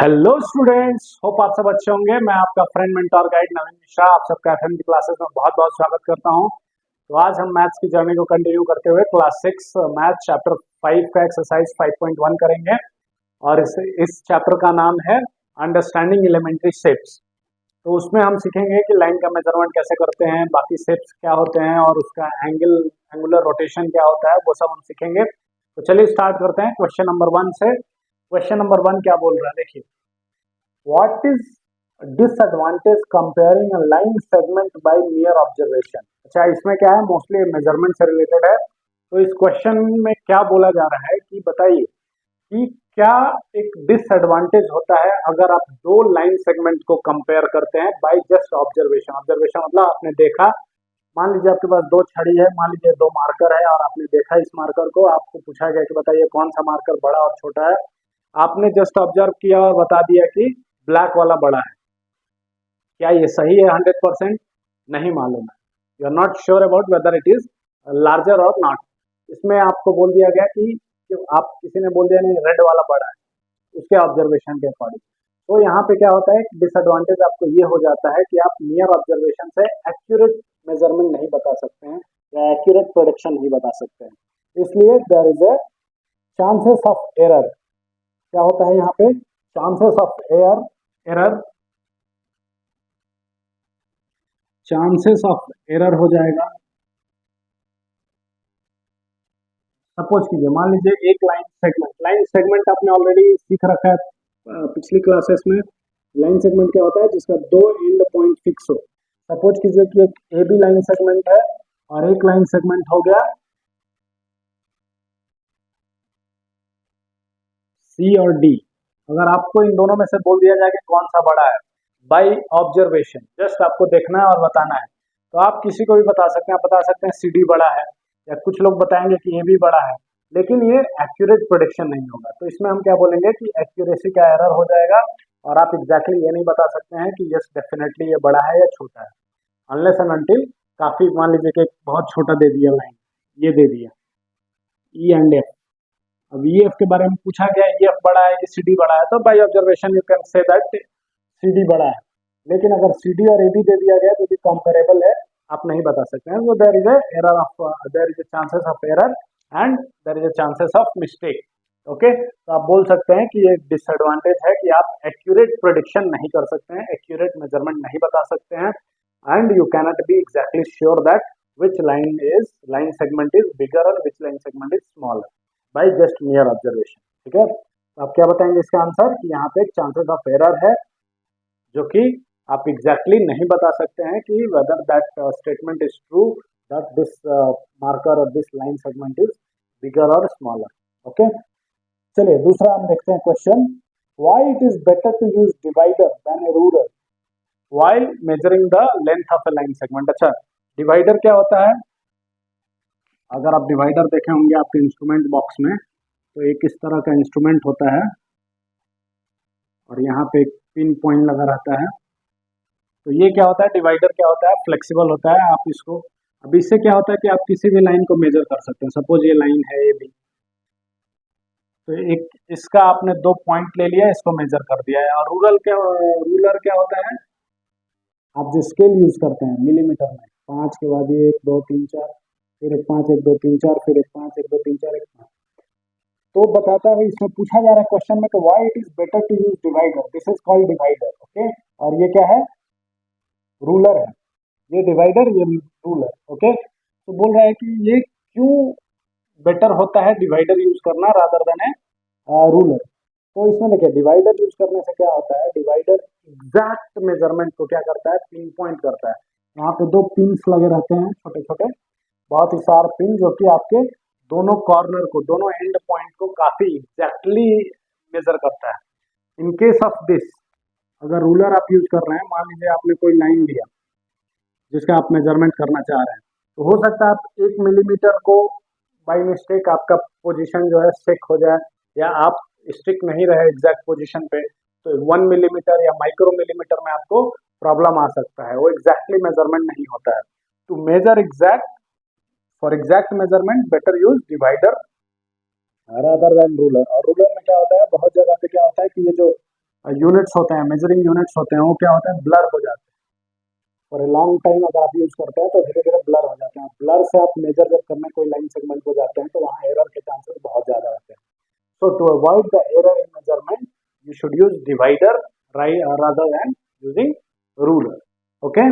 Hello students, hope आप सब अच्छे होंगे। मैं आपका फ्रेंड मेंटोर गाइड नवीन मिश्रा आप सबका एफएम की क्लासेस में बहुत बहुत स्वागत करता हूं। तो आज हम मैथ्स की जर्नी को कंटिन्यू करते हुए क्लास 6 मैथ चैप्टर 5 का एक्सरसाइज 5.1 करेंगे। और इस चैप्टर का नाम है अंडरस्टैंडिंग एलिमेंट्री शेप्स। तो उसमें हम सीखेंगे कि लाइन का मेजरमेंट कैसे करते हैं, बाकी शेप्स क्या होते हैं और उसका एंगुलर रोटेशन क्या होता है, वो सब हम सीखेंगे। तो चलिए स्टार्ट करते हैं क्वेश्चन नंबर 1 से। क्वेश्चन नंबर 1 क्या बोल रहा है, देखिए। What is disadvantage comparing a line segment by mere observation? अच्छा, इसमें क्या है, मोस्टली मेजरमेंट से रिलेटेड है। तो इस क्वेश्चन में क्या बोला जा रहा है कि बताइए कि क्या एक डिसएडवांटेज होता है अगर आप दो लाइन सेगमेंट को कंपेयर करते हैं बाय जस्ट ऑब्जर्वेशन। ऑब्जर्वेशन मतलब आपने देखा, मान लीजिए आपके पास दो छड़ी है, मान लीजिए दो मार्कर है और आपने देखा इस मार्कर को, आपको पूछा गया कि बताइए कौन सा मार्कर बड़ा और छोटा है। आपने जस्ट ऑब्जर्व किया और बता दिया कि ब्लैक वाला बड़ा है। क्या ये सही है? 100% नहीं मालूम है। You are not sure about whether it is larger or not. इसमें आपको बोल दिया गया कि आप किसी ने बोल दिया नहीं रेड वाला बड़ा है, उसके ऑब्जर्वेशन के अकॉर्डिंग। तो यहाँ पे क्या होता है, डिसएडवांटेज आपको ये हो जाता है कि आप नियर ऑब्जर्वेशन से एक्यूरेट मेजरमेंट नहीं बता सकते हैं या एक्यूरेट प्रोडिक्शन नहीं बता सकते हैं। इसलिए there is a chances of error. क्या होता है यहाँ पे? Chances of error chances of error हो जाएगा। सपोज कीजिए, मान लीजिए एक लाइन सेगमेंट आपने ऑलरेडी सीख रखा है पिछली क्लासेस में। लाइन सेगमेंट क्या होता है? जिसका दो एंड पॉइंट फिक्स हो। सपोज कीजिए कि एक ए बी लाइन सेगमेंट है और एक लाइन सेगमेंट हो गया सी और डी। अगर आपको इन दोनों में से बोल दिया जाए कि कौन सा बड़ा है बाय ऑब्जर्वेशन, जस्ट आपको देखना है और बताना है, तो आप किसी को भी बता सकते हैं। आप बता सकते हैं सी डी बड़ा है, या कुछ लोग बताएंगे कि ए बी बड़ा है, लेकिन ये एक्यूरेट प्रोडिक्शन नहीं होगा। तो इसमें हम क्या बोलेंगे कि एक्यूरेसी का एरर हो जाएगा और आप एग्जैक्टली ये नहीं बता सकते हैं कि यस डेफिनेटली ये बड़ा है या छोटा है, अनलेस एंड अनटिल काफी मान लीजिए कि बहुत छोटा दे दिया लाइन, ये दे दिया ई एंड एफ। अब ई एफ के बारे में पूछा गया, ई एफ बड़ा है कि सी डी बड़ा है, तो by observation you can say that C D बड़ा है। लेकिन अगर सी डी और ए बी दे दिया गया जो कि कंपेरेबल है, आप नहीं बता सकते हैं। तो there is a error of there is a chances of error and there is a chances of mistake. Okay, तो आप बोल सकते हैं कि ये डिसएडवांटेज है कि आप एक्यूरेट प्रेडिक्शन नहीं कर सकते हैं, एक्यूरेट मेजरमेंट नहीं बता सकते हैं, and you cannot be exactly sure that which line segment is bigger and which line segment is smaller by just mere observation। ठीक है, तो आप क्या बताएंगे इसका आंसर कि यहाँ पे एक चांसेस ऑफ एरर है जो कि आप एग्जैक्टली नहीं बता सकते हैं कि whether that statement is true that this marker और this line segment is bigger और स्मॉलर। ओके, चलिए दूसरा हम देखते हैं question. Why it is better to use divider then a ruler while measuring the length of a line segment. अच्छा, divider क्या होता है? अगर आप डिवाइडर देखे होंगे आपके इंस्ट्रूमेंट बॉक्स में, तो एक इस तरह का इंस्ट्रूमेंट होता है और यहाँ पे एक पिन पॉइंट लगा रहता है। तो ये क्या होता है, डिवाइडर क्या होता है? फ्लेक्सिबल होता है। आप इसको, अब इससे क्या होता है कि आप किसी भी लाइन को मेजर कर सकते हैं। सपोज ये लाइन है ए बी, तो एक इसका आपने दो पॉइंट ले लिया, इसको मेजर कर दिया है। और रूलर क्या होता है? आप जो स्केल यूज करते हैं मिलीमीटर में, 5 के बाद ये 1 2 3 4, फिर एक 5 1 2 3 4, फिर एक 5 1 2 3 4 1 5। तो बताता है, इसमें पूछा जा रहा है क्वेश्चन में कि why it is better to use divider, this is called divider. Okay, और ये क्या है? रूलर है। ये डिवाइडर, ये रूलर। ओके, तो बोल रहा है कि ये क्यों बेटर होता है डिवाइडर यूज करना रादर देन ए रूलर। तो इसमें देखिए, डिवाइडर यूज करने से क्या होता है, डिवाइडर एग्जैक्ट मेजरमेंट को क्या करता है, पिन पॉइंट करता है। यहाँ पे दो पिन्स लगे रहते हैं, छोटे छोटे बहुत ही शार्प पिन, जो कि आपके दोनों कॉर्नर को, दोनों एंड पॉइंट को काफी एग्जैक्टली मेजर करता है। इन केस ऑफ दिस, अगर रूलर आप यूज कर रहे हैं, मान लीजिए आपने कोई लाइन लिया जिसका आप मेजरमेंट करना चाह रहे हैं, तो हो सकता है आप 1 मिलीमीटर को बाई मिस्टेक आपका पोजीशन जो है स्टिक हो जाए, या आप स्टिक नहीं रहे एग्जैक्ट पोजीशन पे, तो 1 मिलीमीटर या माइक्रो मिलीमीटर में आपको प्रॉब्लम आ सकता है। वो एग्जैक्टली मेजरमेंट नहीं होता है। To measure exact, for exact measurement better use divider rather than ruler. और रूलर में क्या होता है, बहुत जगह पे क्या होता है कि ये जो यूनिट्स होते हैं, मेजरिंग यूनिट्स होते हैं, वो क्या होते हैं, ब्लर हो जाते हैं। फॉर ए लॉन्ग टाइम अगर आप यूज करते हैं तो धीरे धीरे ब्लर हो जाते हैं। ब्लर से आप मेजर जब करने कोई लाइन सेगमेंट को जाते हैं तो वहाँ एरर के चांसेस बहुत ज्यादा होते हैं। So to avoid the error in measurement, you should use divider rather than using ruler. Okay.